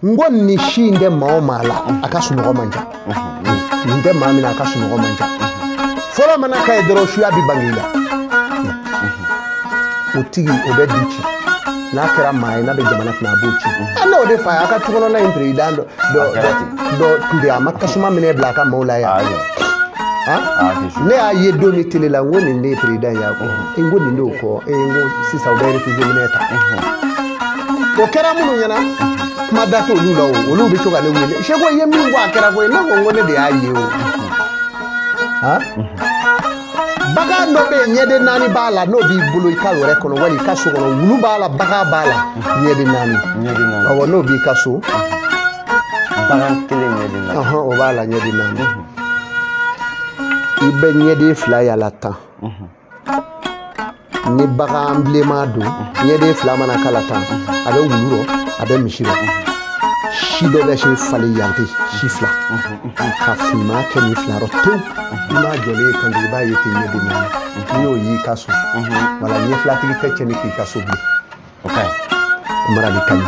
ngo ni shinde mao mala akasunoko manja nde mamina akasunoko manja fola manaka edro shuya bi bangila utigi obedichi na kera mai na be jamana na buchi ana ode fa aka tukono na impre dando do ndi amaka suma mine blaka maula ya ne aye do ni tele la ngoni ne president ya ko ngoni ndo ko ngo sisa obere fizemineta o kera munu nyana kuma dato lu lawo olu bi choga le wele shego yemi ngwa kera ko na ngo ngone de aye o baga no be nyede nani bala no bi bulu ikalo rekono wali kaso kono wulu bala baga bala nyede nani awo no bi kaso baga kele nyede nani o bala nyede nani ibe nyede fly ala ta ni baga emblema do nyede fly mana kala ta abe wuluro abe mishiro shido be shi fali yanti shifla kafima kemi flaro to ma jole kan di ba yete nyede nani yo yi kaso wala ni flatiki teche ni kaso bi okay mara di kan